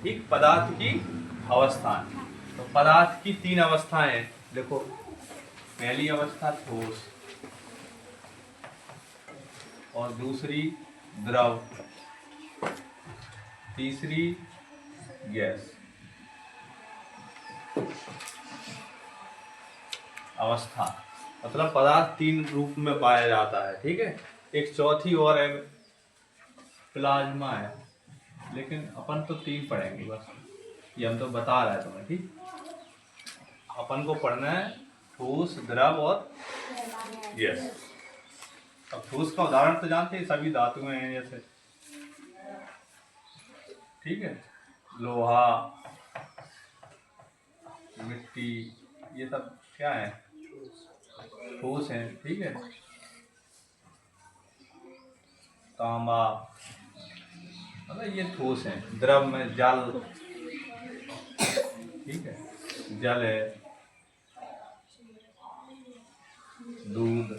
ठीक, पदार्थ की अवस्थाएं। तो पदार्थ की 3 अवस्थाएं हैं। देखो, पहली अवस्था ठोस, और दूसरी द्रव, तीसरी गैस अवस्था। मतलब पदार्थ 3 रूप में पाया जाता है। ठीक है, एक चौथी और है, प्लाज्मा है, लेकिन अपन तो 3 पढ़ेंगे बस, ये हम तो बता रहे हैं तुम्हें। ठीक, अपन को पढ़ना है ठोस, द्रव और गैस। अब ठोस का उदाहरण तो जानते हैं, सभी धातुएं हैं जैसे, ठीक है, लोहा, मिट्टी, ये सब क्या है, ठोस है। ठीक है, तांबा, मतलब ये ठोस है। द्रव में जल, ठीक है, जल है, दूध,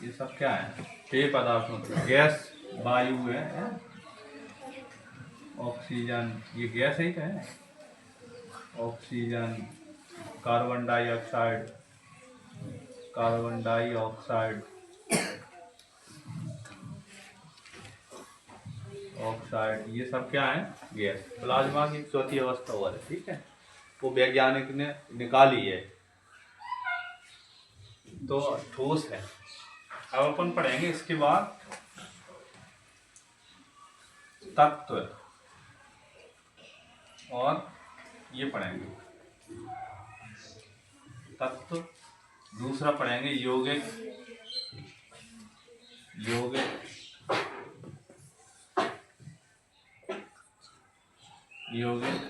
ये सब क्या है, पेय पदार्थों। गैस वायु है? ऑक्सीजन, ये गैस ही तो है। Oxygen, carbon dioxide, carbon dioxide, oxide, ये सब क्या है, गैस। प्लाज्मा की चौथी अवस्था हुआ है। ठीक है, वो वैज्ञानिक ने निकाली है। तो ठोस है। अब अपन पढ़ेंगे इसके बाद तत्व, और ये पढ़ेंगे तत्व। दूसरा पढ़ेंगे यौगिक, यौगिक, यौगिक।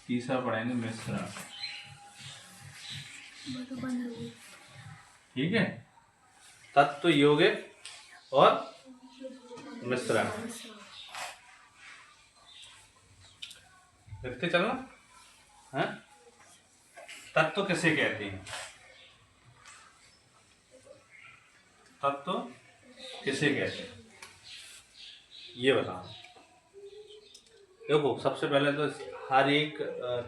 तीसरा पढ़ेंगे मिश्रण। ठीक है, तत्व, यौगिक और मिश्रण। लिखते चलना है। तत्व किसे कहते हैं? तत्व किसे कहते हैं ये बताओ। देखो, सबसे पहले तो हर एक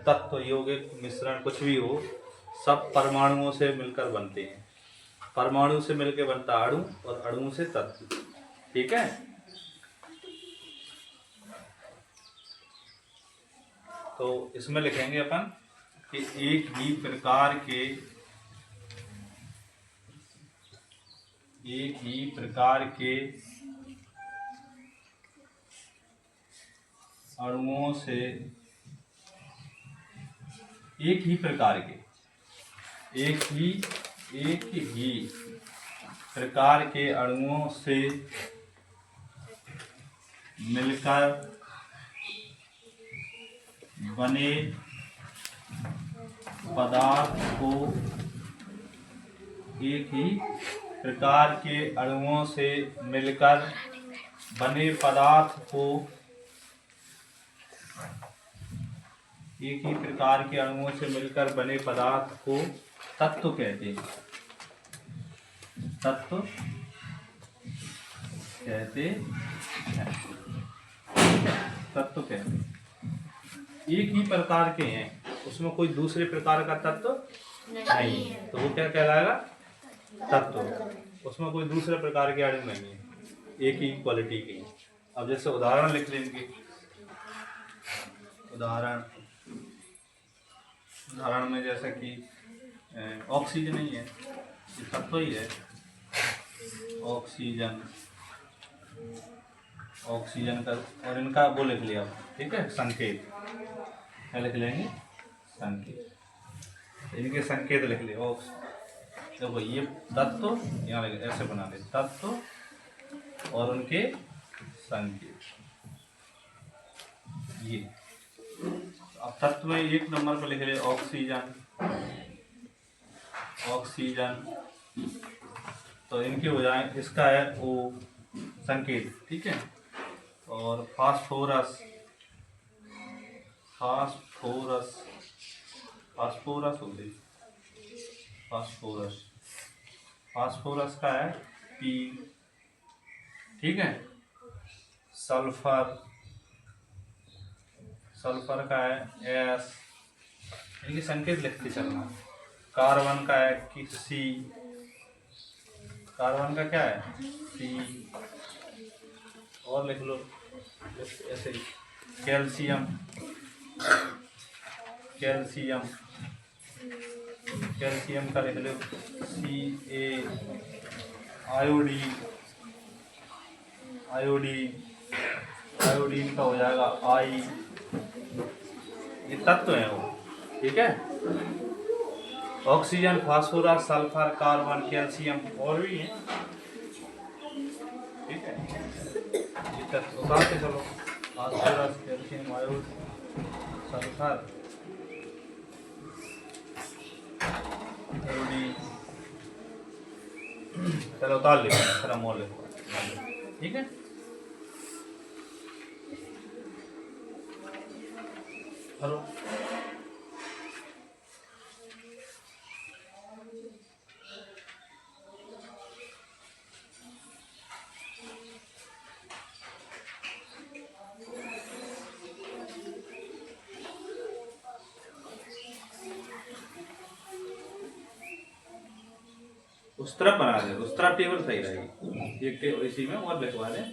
तत्व, यौगिक, मिश्रण, कुछ भी हो, सब परमाणुओं से मिलकर बनते हैं। परमाणु से मिलकर बनता अणु, और अणु से तत्व। ठीक है, तो इसमें लिखेंगे अपन कि एक ही प्रकार के अणुओं से, एक ही प्रकार के अणुओं से मिलकर बने पदार्थ को, एक ही प्रकार के अणुओं से मिलकर बने पदार्थ को, एक ही प्रकार के अणुओं से मिलकर बने पदार्थ को तत्व कहते हैं। तत्व कहते हैं। तत्व कहते हैं। एक ही प्रकार के हैं, उसमें कोई दूसरे प्रकार का तत्व नहीं है, तो वो क्या कहलाएगा, तत्व। उसमें कोई दूसरे प्रकार के अणु नहीं है, एक ही क्वालिटी के। अब जैसे उदाहरण लिख लेंगे। उदाहरण में जैसे कि ऑक्सीजन ही है, ये तत्व ही है। ऑक्सीजन, ऑक्सीजन का, और इनका वो लिख लिया। ठीक है, संकेत क्या लिख लेंगे, संकेत। इनके संकेत लिख लिए। देखो, ये तत्व यहाँ लिखे, ऐसे बना दे, तत्व और उनके संकेत। ये अब तत्व में 1 नंबर पर लिख ले ऑक्सीजन, ऑक्सीजन, तो इनके हो जाए, इसका है ओ संकेत। ठीक है, और फास्फोरस, फास्फोरस, फास्फोरस हो गई, फास्फोरस, फास्फोरस का है पी। ठीक है, सल्फर, सल्फर का है S, इनकी संकेत लिखते चलना। कार्बन का है कि C, कार्बन का क्या है C, और लिख लो ऐसे ही। कैल्शियम, कैल्शियम, कैल्शियम का लिख लो Ca। आयोडीन, आयोडीन, आयोडीन का हो जाएगा I। ये तत्व है वो, ठीक है। Oxygen, phosphorus, sulphur, carbon, calcium और भी है, ठीक है। ये तत्व उतारते चलो, phosphorus, calcium, iodine, sulphur, iodine, चलो उतार लिखो, थोड़ा मोल लिखो, ठीक है। हेलो, उस तरफ बना दे, उस तरफ टेबल सही रहेगी, एक इसी में और लिखवा दे।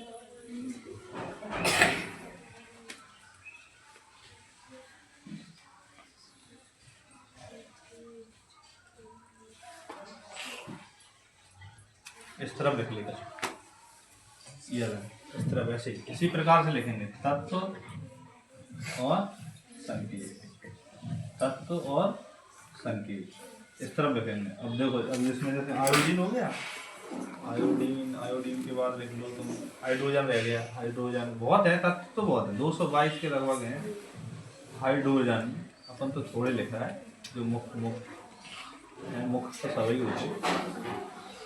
इस तरफ लिख लेगा, ये इस तरफ ऐसे ही, इसी प्रकार से लिखेंगे। तत्व और संकेत, तत्व और संकेत, इस तरफ लिखेंगे। अब देखो, अब इसमें जैसे आयोडीन हो गया, आयोडीन, आयोडीन के बाद लिख लो तुम हाइड्रोजन रह गया। हाइड्रोजन बहुत है, तत्व तो बहुत है, 222 के लगभग हैं। हाइड्रोजन अपन तो थोड़े लिखा है, जो मुख्य मुख्य तो सभी होते।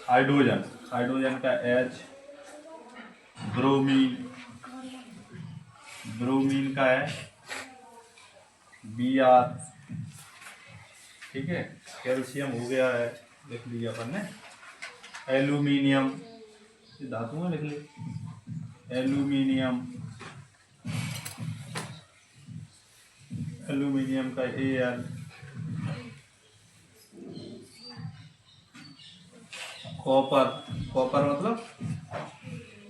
हाइड्रोजन, हाइड्रोजन का H। ब्रोमीन, ब्रोमीन का है Br, ठीक है। कैल्शियम हो गया है, लिख लिया अपन ने। एल्यूमिनियम, धातु में लिख ली, एल्यूमिनियम, एल्यूमिनियम का Al। कॉपर, कॉपर मतलब,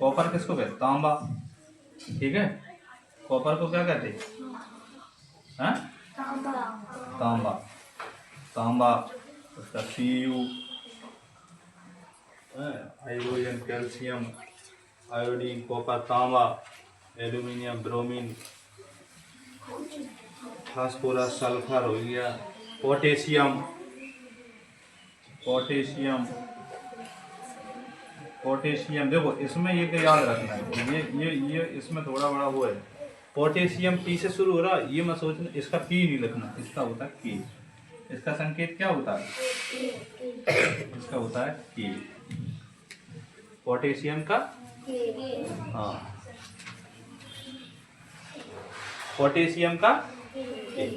कॉपर किसको कहते, तांबा, ठीक है। कॉपर को क्या कहते हैं, तांबा, तांबा, उसका Cu। Hydrogen, calcium, iodine, copper, तांबा, एल्यूमिनियम, ब्रोमीन, फास्फोरस, सल्फर हो गया। पोटेशियम, पोटेशियम, पोटेशियम, देखो इसमें ये क्या याद रखना है, ये इसमें थोड़ा बड़ा वो है। पोटेशियम P से शुरू हो रहा, ये मैं सोचना, इसका P नहीं लिखना, इसका होता है K। इसका संकेत क्या होता है, इसका होता है K, पोटेशियम का, हाँ, पोटेशियम का K।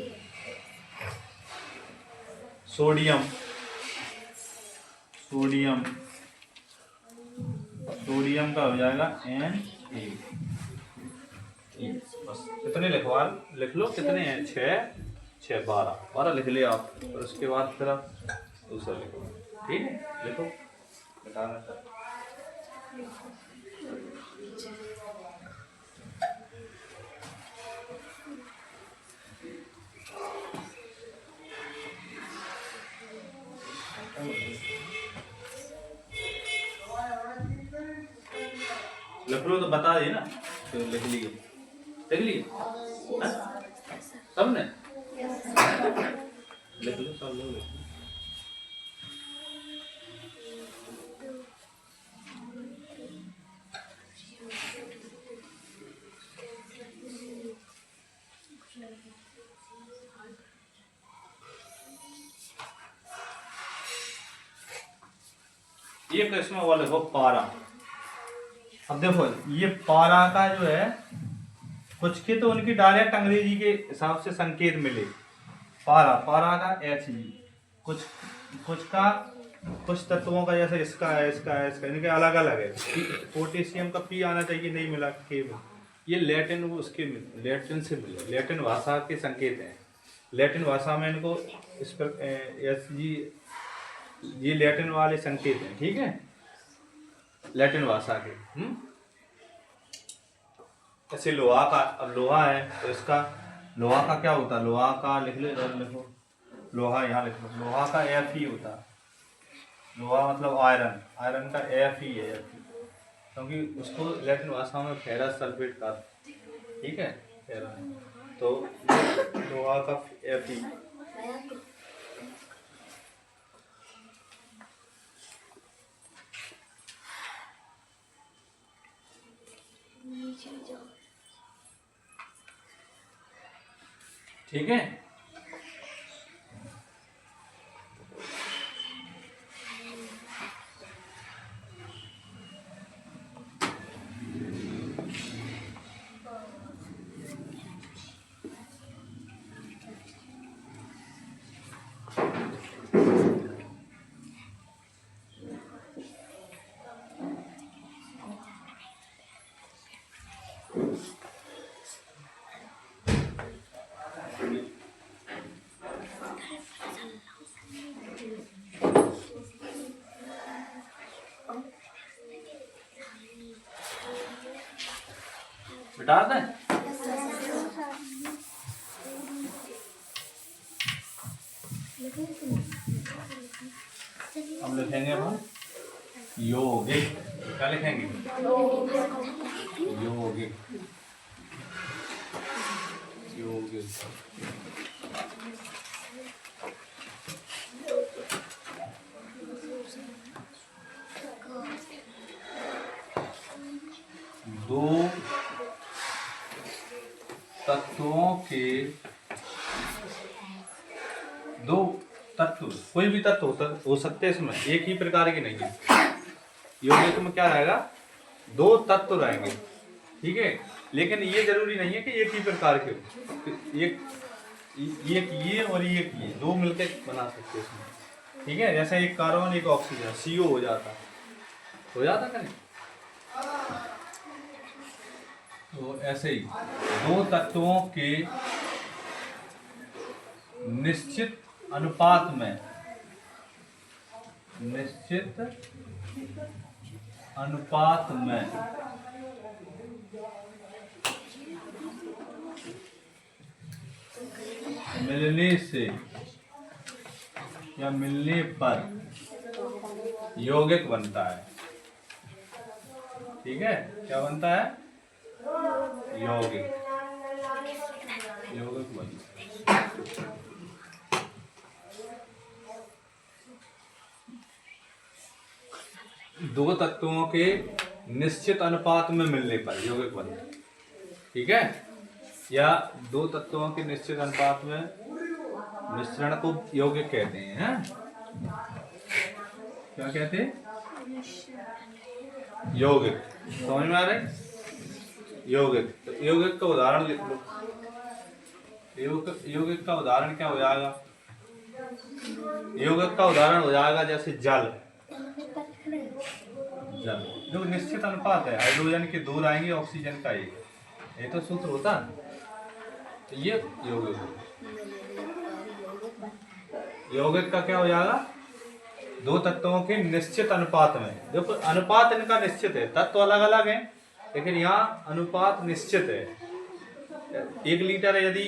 सोडियम, सोडियम, सोडियम का हो जाएगा Na। बस कितने लिखवा, लिख लो कितने हैं, 6, 6, 12 लिख लिया आप। और उसके बाद फिर आप दूसरा लिखो, ठीक है। लिखो, बताना सर। लिख लो तो बता देना, तो लिख लिए, लिख लिए सबने, लिख लो सब लोग, लिख लो। ये किस्म वाले हो पारा। अब देखो ये पारा का जो है, कुछ के तो उनकी डायरेक्ट अंग्रेजी के हिसाब से संकेत मिले, पारा, पारा का H, कुछ कुछ का, कुछ तत्वों का जैसे इसका है, इसका है, इसका, इनके अलग अलग है। पोटेशियम का P आना चाहिए, नहीं मिला K में, ये लैटिन उसके लैटिन से मिले, लैटिन भाषा के संकेत हैं। लैटिन भाषा में इनको इस पर एस जी, ये लैटिन वाले संकेत हैं, ठीक है, लैटिन भाषा के। ऐसे लोहा का, अब लोहा है तो इसका लोहा का क्या होता है, लोहा का लिख लो, लिखो लोहा, यहाँ लिख लो, लोहा का एफ ही होता है। लोहा मतलब आयरन, आयरन का एफ ही है, क्योंकि उसको लैटिन भाषा में फेरस सल्फेट का, ठीक है, फेरस, तो लोहा का एफ ही। ठीक है, बता दें। हम लिखेंगे हम यौगिक, क्या लिखेंगे, यौगिक, यौगिक। दो तत्वों के, दो तत्व, कोई भी तत्व हो सकते हैं इसमें, एक ही प्रकार के नहीं है। यौगिक में क्या रहेगा, दो तत्व रहेंगे, ठीक है, लेकिन ये जरूरी नहीं है कि एक ही प्रकार के हो, एक ये और एक ये दो मिलकर बना सकते हैं इसमें, ठीक है। जैसे एक कार्बन एक ऑक्सीजन, CO हो जाता कहीं, तो ऐसे ही दो तत्वों के निश्चित अनुपात में, निश्चित अनुपात में मिलने से या मिलने पर यौगिक बनता है, ठीक है, क्या बनता है, यौगिक, यौगिक बनता है। दो तत्वों के निश्चित अनुपात में मिलने पर यौगिक बनता है, ठीक है, या दो तत्वों के निश्चित अनुपात में मिश्रण को यौगिक कहते हैं, क्या कहते हैं, यौगिक। समझ में आ रहा है, यौगिक। तो यौगिक का उदाहरण लिख लो, यौगिक का उदाहरण क्या हो जाएगा, यौगिक का उदाहरण हो जाएगा जैसे जल, जल जो निश्चित अनुपात है, हाइड्रोजन के 2 आएंगे, ऑक्सीजन का 1, ये तो सूत्र होता है, तो ये यौगिक होगा। यौगिक का क्या हो जाएगा, दो तत्वों के निश्चित अनुपात में, देखो अनुपात इनका निश्चित है, तत्व अलग अलग हैं लेकिन यहाँ अनुपात निश्चित है। 1 लीटर यदि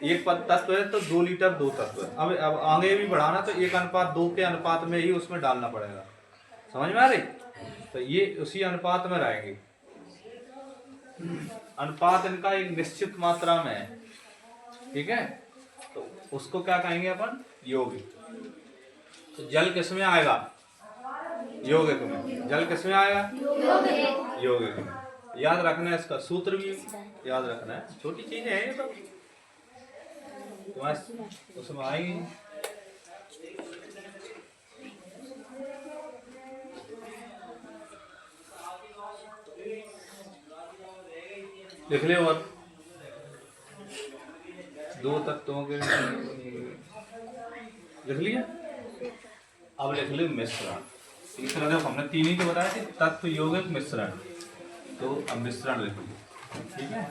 एक तत्व है तो 2 लीटर 2 तत्व है। अब आगे भी बढ़ाना तो 1:2 के अनुपात में ही उसमें डालना पड़ेगा, समझ में आ रही, तो ये उसी अनुपात में रहेंगे। अनुपात इनका एक निश्चित मात्रा में है, ठीक है, तो उसको क्या कहेंगे अपन, यौगिक। तो जल किस में आएगा, यौगिक में। जल किस में आएगा, यौगिक में। याद रखना है, इसका सूत्र भी याद रखना है, छोटी चीजें हैं ये तो उसमें आएगी। लिख ले, और दो तत्वों के लिख लिया। अब लिख ले मिश्रण। तीसरा देखो हमने 3 ही तो बताया थे, तत्व, यौगिक, मिश्रण। तो अब मिश्रण लिख लो। ठीक है।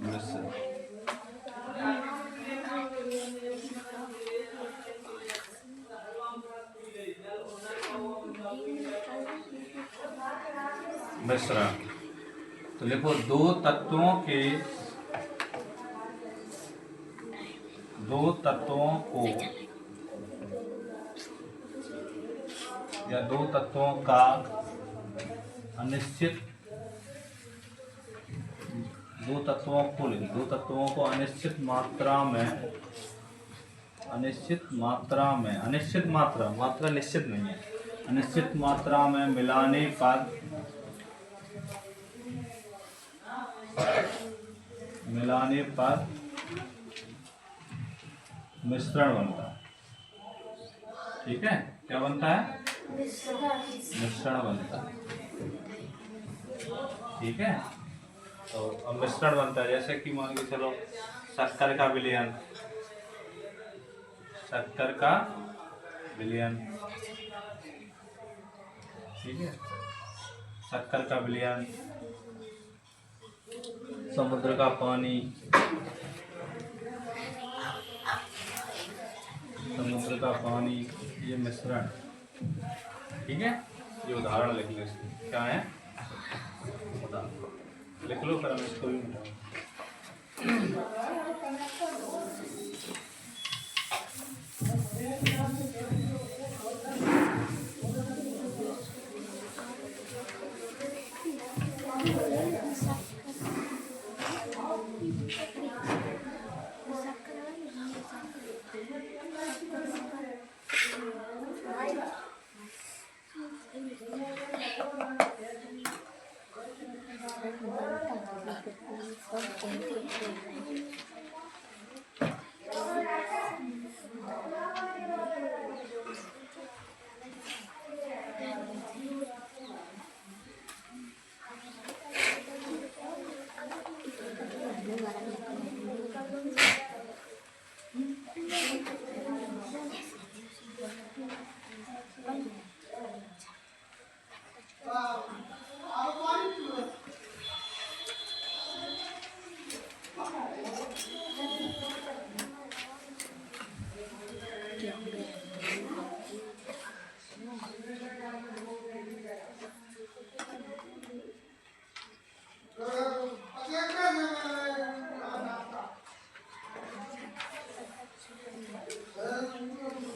मिश्रण मिश्रण तो लिखो दो तत्वों को या दो तत्वों का अनिश्चित दो तत्वों को अनिश्चित मात्रा मात्रा निश्चित नहीं है, अनिश्चित मात्रा में मिलाने पर मिश्रण बनता है। ठीक है, क्या बनता है? मिश्रण बनता है। ठीक है, तो अब मिश्रण बनता है जैसे कि मान के चलो शक्कर का विलयन, ठीक है, शक्कर का विलयन, समुद्र का पानी, ये मिश्रण। ठीक है, ये उदाहरण लिख लो इसके क्या है, उदाहरण लिख लो, फिर हम इसको भी मिटाओ।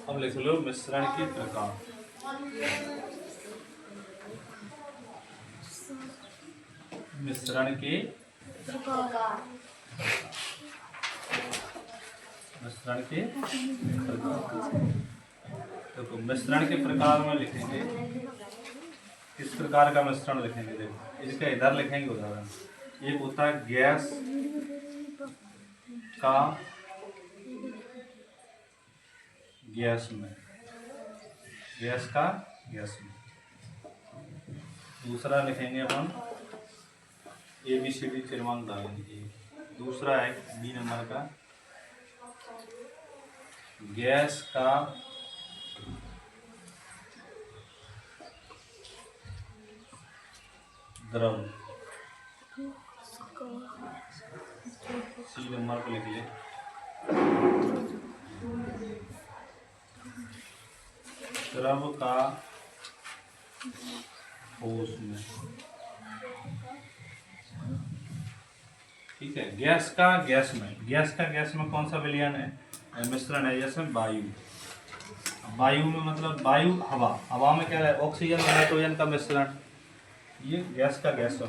अब लिख लो मिश्रण के प्रकार। मिश्रण के प्रकार। देखो मिश्रण के प्रकार में लिखेंगे, किस प्रकार का मिश्रण लिखेंगे, देखो इसका इधर लिखेंगे उदाहरण। एक होता है गैस का गैस में। दूसरा लिखेंगे अपन ABCD क्रमांक डालेंगे। दूसरा है B नंबर का गैस का द्रव, C नंबर पे लिख ले। द्रव का ठोस में। ठीक है, गैस का गैस में कौन सा विलयन है, मिश्रण है, जैसे वायु में मतलब हवा में क्या है, ऑक्सीजन और नाइट्रोजन का मिश्रण। ये गैस का मिश्रण।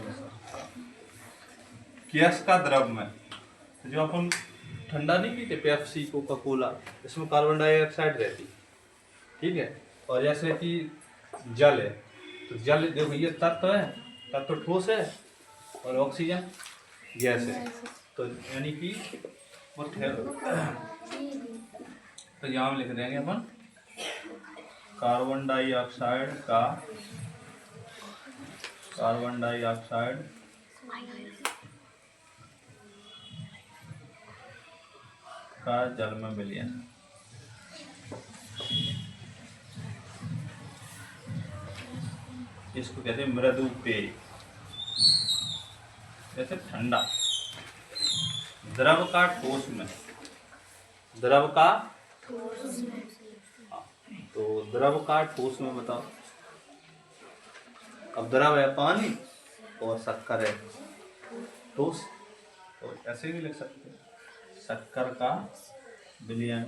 गैस का द्रव में तो जो अपन ठंडा नहीं पीते पेप्सी, कोका कोला, इसमें कार्बन डाइऑक्साइड रहती। ठीक है, और जैसे कि जल है, तो जल देखो ये तत्व ठोस है और ऑक्सीजन गैस है, तो यानी कि वो तो यहाँ लिख देंगे अपन कार्बन डाइऑक्साइड का जल में विलयन। इसको कहते हैं मृदु पेय। जैसे ठंडा, द्रव का ठोस में, द्रव का, तो द्रव का ठोस में बताओ। अब द्रव है पानी और शक्कर है ठोस, तो ऐसे भी लिख सकते हैं, शक्कर का विलयन,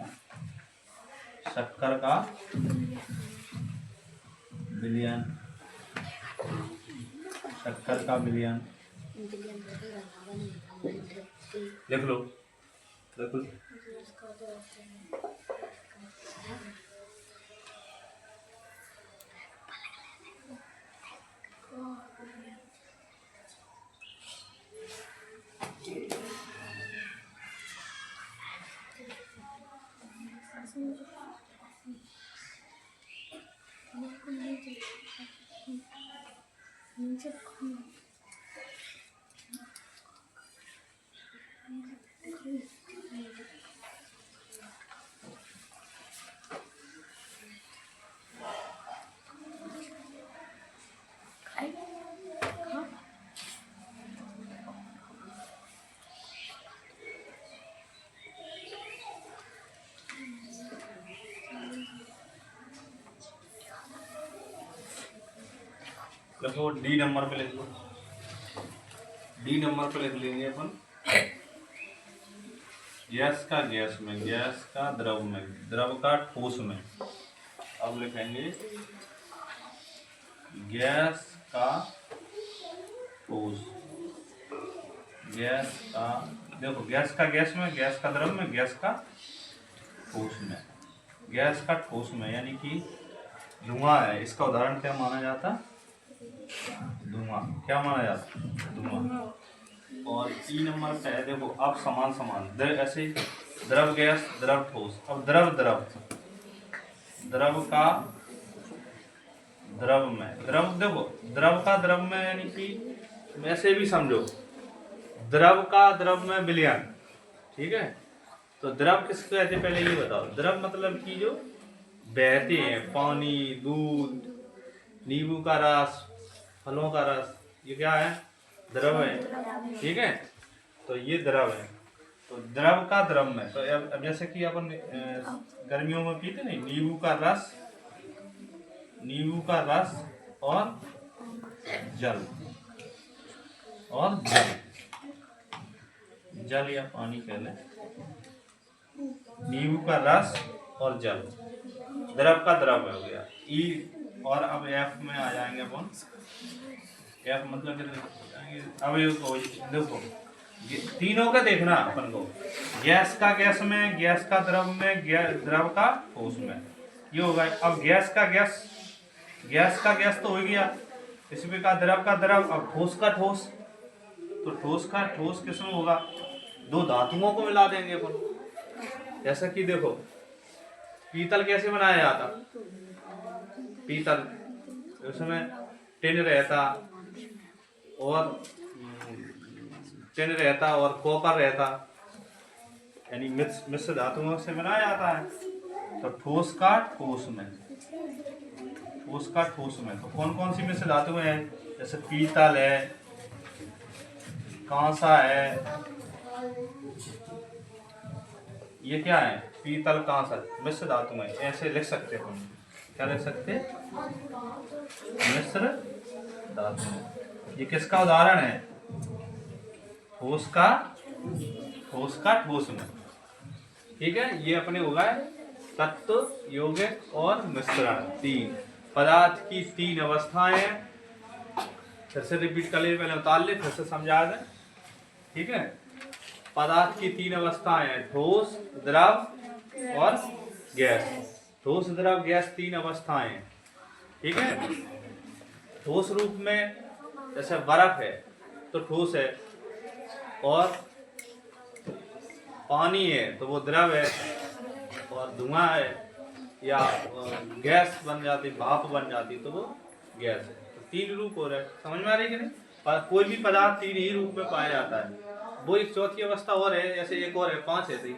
शक्कर का विलयन, शक्कर का विलयन, लिख लो, लिख लो। देखो डी नंबर पे लिख लो, डी नंबर पे लिख लेंगे अपन, गैस का गैस में, गैस का द्रव में, द्रव का ठोस में। अब लिखेंगे गैस का ठोस, गैस का, देखो गैस का गैस में, गैस का द्रव में, गैस का ठोस में, गैस का ठोस में यानी कि धुआं है, इसका उदाहरण क्या माना जाता, धुआं, क्या माना जाता, धुआं। और ई नंबर पे है, देखो अब समान समान ऐसे द्रव गैस द्रव ठोस। अब द्रव द्रव, द्रव का द्रव में, द्रव देखो द्रव का द्रव में यानी कि ऐसे भी समझो, द्रव का द्रव में विलयन, ठीक है। तो द्रव किसको कहते हैं पहले ये बताओ। द्रव मतलब कि जो बहते हैं, पानी, दूध, नींबू का रस, फलों का रस, ये क्या है, द्रव है, ठीक है। तो ये द्रव है, तो द्रव का द्रव में, तो अब जैसे कि अपन गर्मियों में पीते नहीं, नींबू का रस, नींबू का रस और जल, और जल, जल या पानी कह लें, नींबू का रस और जल, द्रव का द्रव हो गया ई। और अब एफ में आ जाएंगे अपन, एफ मतलब अब देखो तीनों का देखना अपन को, गैस का गैस में, गैस का द्रव में, द्रव का ठोस में, ये होगा। अब गैस का गैस, गैस का गैस तो हो गया, इसमें का द्रव का द्रव। अब ठोस का ठोस, तो ठोस का ठोस किसमें होगा, दो धातुओं को मिला देंगे अपन। जैसा कि देखो पीतल कैसे बनाया जाता, पीतल उसमें टिन रहता और टिन रहता और कॉपर रहता, यानी मिश्र धातुओं से बनाया जाता है। तो ठोस का ठोस में, ठोस का ठोस में तो कौन कौन सी मिश्र धातुएं हैं, जैसे पीतल है, कांसा है, ये क्या है, पीतल कांसा मिश्र धातुएं, ऐसे लिख सकते हैं हम, क्या लिख सकते, मिश्र धातु। ये किसका उदाहरण है, ठोस का, ठोस का ठोस में, ठीक है। ये अपने हो गए तत्व, यौगिक और मिश्रण, तीन पदार्थ की तीन अवस्थाएं। फिर से रिपीट कर ले, पहले उतार ले, फिर से समझा दे, ठीक है। पदार्थ की तीन अवस्थाएं हैं, ठोस, द्रव और गैस। ठोस, द्रव, गैस तीन अवस्थाएं हैं, ठीक है। ठोस रूप में जैसे बर्फ है तो ठोस है, और पानी है तो वो द्रव है, और धुआं है या गैस बन जाती, भाप बन जाती तो वो गैस है। तो तीन रूप हो रहे हैं, समझ में आ रही है कि नहीं। पर कोई भी पदार्थ तीन ही रूप में पाया जाता है। वो एक चौथी अवस्था और है, जैसे एक और है, पांच है सही।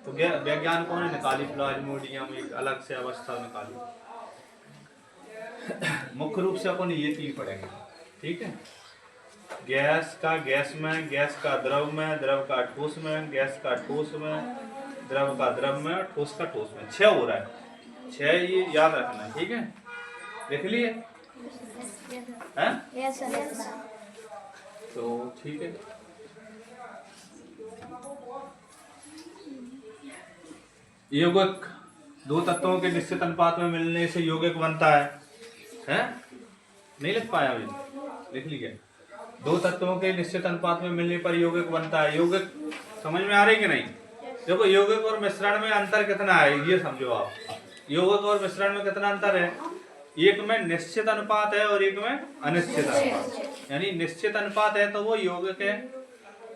तो वैज्ञानिकों ने निकाली प्लाज्मोडियम, एक अलग से अवस्था निकाली। मुख्य रूप से अपन ये तीन पढ़ेंगे, ठीक है। गैस का गैस में, गैस का द्रव में, द्रव का ठोस में, गैस का ठोस में, द्रव का द्रव में, ठोस का ठोस में। 6 हो रहा है, 6 ये याद रखना है, ठीक है। लिख लिए हैं? तो ठीक है। यौगिक 2 तत्वों के निश्चित अनुपात में मिलने से यौगिक बनता है, हैं? नहीं लिख पाया अभी? लिख लिया। 2 तत्वों के निश्चित अनुपात में मिलने पर यौगिक बनता है। यौगिक समझ में आ रही कि नहीं? देखो यौगिक और मिश्रण में अंतर कितना है ये समझो आप। यौगिक और मिश्रण में कितना अंतर है? एक में निश्चित अनुपात है और एक में अनिश्चित अनुपात। यानी निश्चित अनुपात है तो वो यौगिक है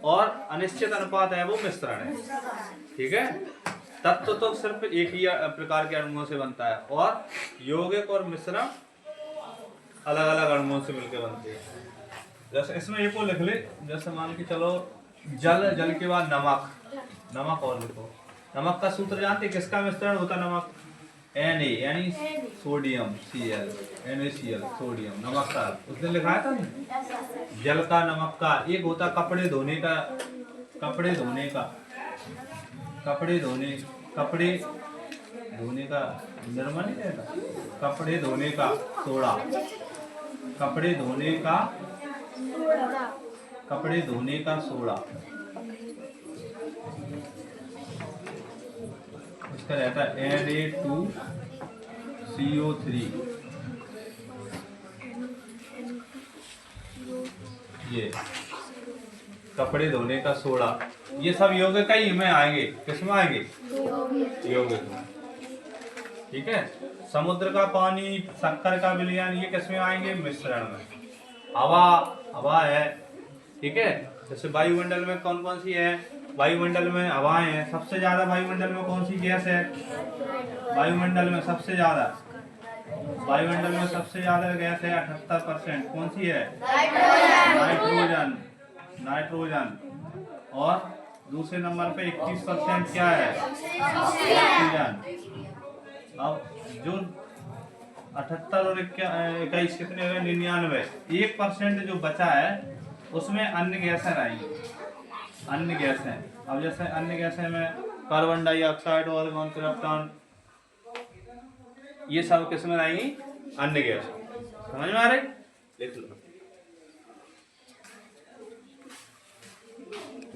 और अनिश्चित अनुपात है वो मिश्रण है, ठीक है। तत्व तो सिर्फ एक ही प्रकार के अणुओं से बनता है और यौगिक और मिश्रण अलग अलग अणुओं से मिलकर बनते हैं। जैसे इसमें एक को लिख ले, जैसे मान के चलो जल, जल के बाद नमक, नमक और लिखो। नमक का सूत्र जानते किसका मिश्रण होता है? नमक Na यानी सोडियम Cl, NaCl सोडियम, नमक का उसने लिखाया था नहीं? जल का, नमक का। एक होता कपड़े धोने का, कपड़े धोने का, कपड़े धोने, कपड़े धोने का निर्मा नहीं रहता, कपड़े धोने का सोडा, कपड़े धोने का, कपड़े धोने का सोडा, इसका रहता है Na2CO3। ये कपड़े धोने का सोडा, ये सब यौगिक ही में आएंगे। किसमें आएंगे? यौगिक में, ठीक है। समुद्र का पानी, शक्कर का विलयन, ये किसमें आएंगे? मिश्रण में। हवा, हवा है, ठीक है। जैसे वायुमंडल में कौन कौन सी है? वायुमंडल में हवाएं हैं। सबसे ज्यादा वायुमंडल में कौन सी गैस है? वायुमंडल में सबसे ज्यादा, वायुमंडल में सबसे ज्यादा गैस है 78%। कौन सी है? Nitrogen, nitrogen. और दूसरे नंबर पे 21% क्या है? ऑक्सीजन। अब जो 78 और 21 कितने हुए? 99। 1% जो बचा है उसमें अन्य गैसें आएंगी, अन्य गैसें। अब जैसे अन्य गैसें में कार्बन डाइऑक्साइड, आर्गन, क्रिप्टॉन, ये सब किस में आएंगी? अन्य गैस। समझ में आ रही? लिख लो।